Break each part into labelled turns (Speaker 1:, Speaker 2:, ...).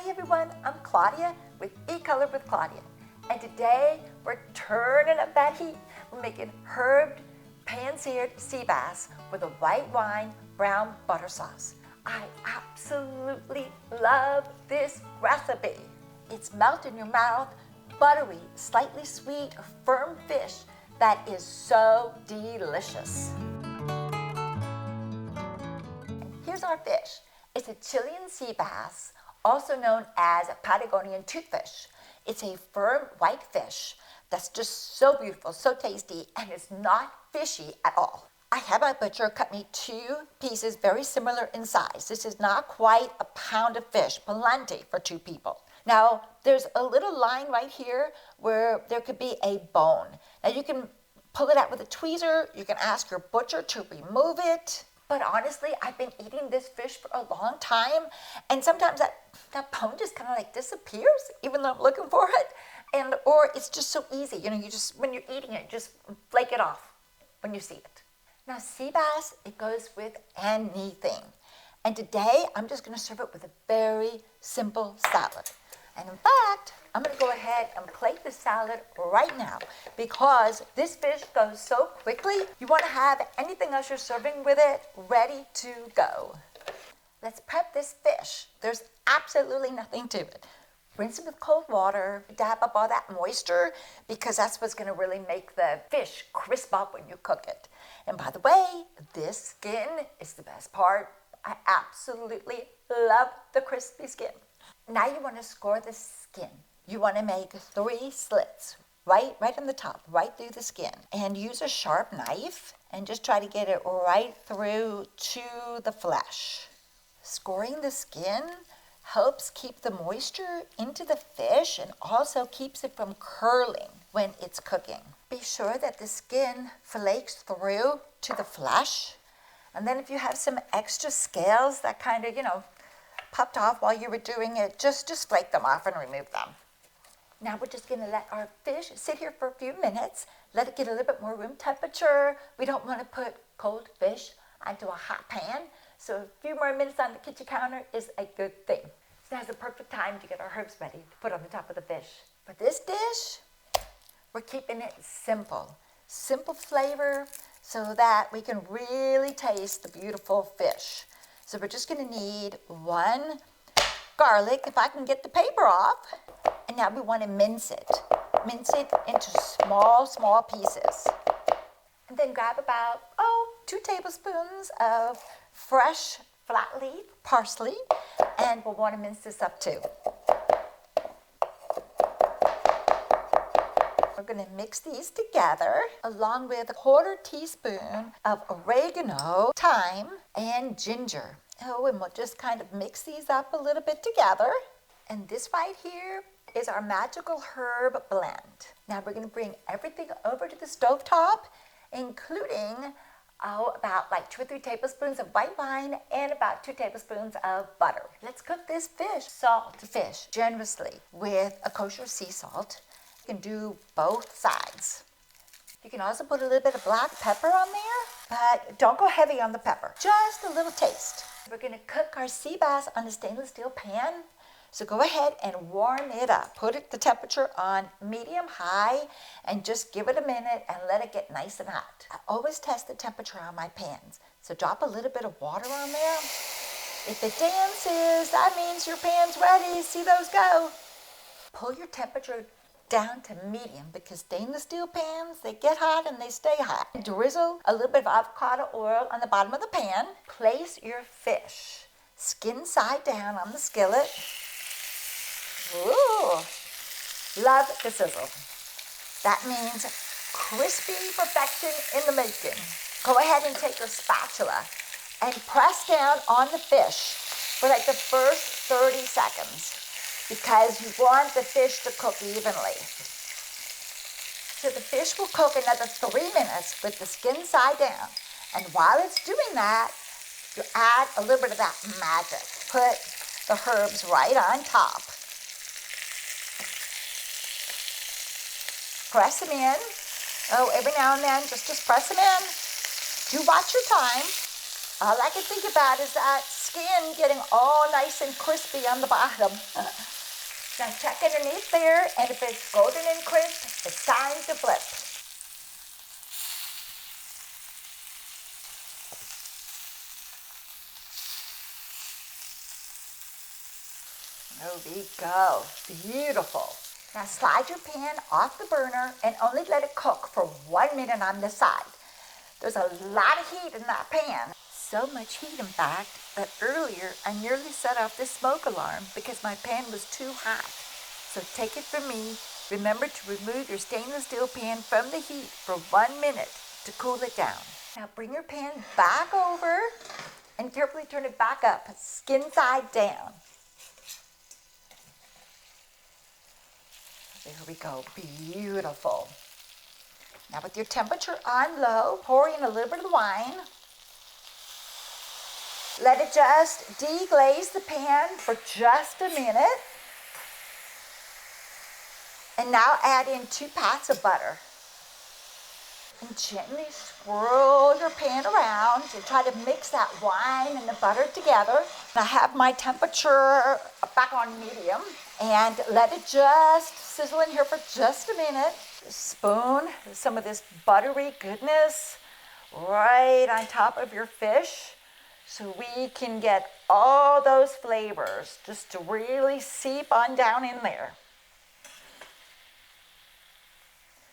Speaker 1: Hi everyone, I'm Claudia with eatcolor with Claudia. And today we're turning up that heat. We're making Herb Pan-Seared Sea Bass with a white wine brown butter sauce. I absolutely love this recipe. It's melt in your mouth, buttery, slightly sweet, firm fish that is so delicious. Here's our fish. It's a Chilean sea bass, also known as Patagonian toothfish. It's a firm white fish that's just so beautiful, so tasty, and it's not fishy at all. I had my butcher cut me 2 pieces very similar in size. This is not quite a pound of fish, plenty for 2 people. Now, there's a little line right here where there could be a bone. Now you can pull it out with a tweezer, you can ask your butcher to remove it. But honestly, I've been eating this fish for a long time, and sometimes that bone just kind of like disappears, even though I'm looking for it. Or it's just so easy, you just, when you're eating it, just flake it off when you see it. Now, sea bass, it goes with anything. And today, I'm just gonna serve it with a very simple salad. And in fact, I'm gonna go ahead and plate the salad right now because this fish goes so quickly. You wanna have anything else you're serving with it ready to go. Let's prep this fish. There's absolutely nothing to it. Rinse it with cold water, dab up all that moisture because that's what's gonna really make the fish crisp up when you cook it. And by the way, this skin is the best part. I absolutely love the crispy skin. Now you want to score the skin. You want to make 3 slits right on the top, right through the skin. And use a sharp knife and just try to get it right through to the flesh. Scoring the skin helps keep the moisture into the fish and also keeps it from curling when it's cooking. Be sure that the skin flakes through to the flesh. And then if you have some extra scales that kind of, popped off while you were doing it, just flake them off and remove them. Now we're just gonna let our fish sit here for a few minutes, let it get a little bit more room temperature. We don't wanna put cold fish onto a hot pan, so a few more minutes on the kitchen counter is a good thing. So now's the perfect time to get our herbs ready to put on the top of the fish. For this dish, we're keeping it simple. Simple flavor so that we can really taste the beautiful fish. So we're just gonna need 1 garlic, if I can get the paper off. And now we wanna mince it. Mince it into small pieces. And then grab about, 2 tablespoons of fresh flat leaf parsley. And we'll wanna mince this up too. We're gonna mix these together along with a 1/4 teaspoon of oregano, thyme, and ginger. And we'll just kind of mix these up a little bit together. And this right here is our magical herb blend. Now we're gonna bring everything over to the stovetop, including about like 2 or 3 tablespoons of white wine and about 2 tablespoons of butter. Let's cook this fish. Salt the fish generously with a kosher sea salt. You can do both sides. You can also put a little bit of black pepper on there, but don't go heavy on the pepper, just a little taste. We're gonna cook our sea bass on a stainless steel pan, so go ahead and warm it up. Put the temperature on medium-high and just give it a minute and let it get nice and hot. I always test the temperature on my pans, so drop a little bit of water on there. If it dances, that means your pan's ready. See those go. Pull your temperature down to medium because stainless steel pans, they get hot and they stay hot. Drizzle a little bit of avocado oil on the bottom of the pan. Place your fish skin side down on the skillet. Ooh, love the sizzle. That means crispy perfection in the making. Go ahead and take your spatula and press down on the fish for like the first 30 seconds. Because you want the fish to cook evenly. So the fish will cook another 3 minutes with the skin side down. And while it's doing that, you add a little bit of that magic. Put the herbs right on top. Press them in. Every now and then, just press them in. Do watch your time. All I can think about is that skin getting all nice and crispy on the bottom. Now check underneath there, and if it's golden and crisp, it's time to flip. There we go, beautiful. Now slide your pan off the burner and only let it cook for 1 minute on the side. There's a lot of heat in that pan. So much heat, in fact, that earlier I nearly set off the smoke alarm because my pan was too hot. So take it from me, remember to remove your stainless steel pan from the heat for 1 minute to cool it down. Now bring your pan back over and carefully turn it back up, skin side down. There we go, beautiful. Now with your temperature on low, pour in a little bit of wine. Let it just deglaze the pan for just a minute. And now add in 2 pats of butter. And gently swirl your pan around and try to mix that wine and the butter together. I have my temperature back on medium and let it just sizzle in here for just a minute. Spoon some of this buttery goodness right on top of your fish so we can get all those flavors just to really seep on down in there.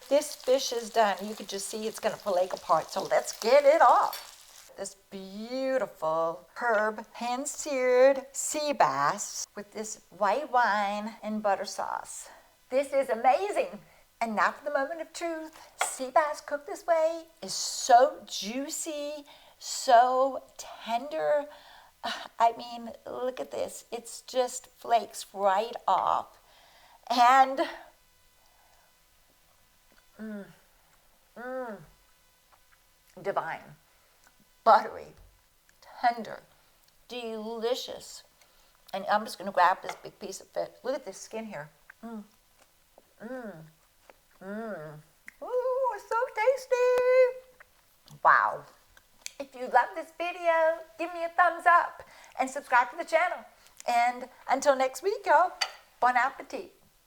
Speaker 1: This fish is done. You can just see it's going to flake apart. So let's get it off. This beautiful Herb Pan-Seared Sea Bass with this white wine and butter sauce. This is amazing. And now for the moment of truth. Sea bass cooked this way is so juicy, so tender. I mean, look at this. It's just flakes right off. And divine, buttery, tender, delicious. And I'm just going to grab this big piece of fish. Look at this skin here. Ooh, it's so tasty. Wow. If you love this video, give me a thumbs up and subscribe to the channel. And until next week, y'all, bon appetit.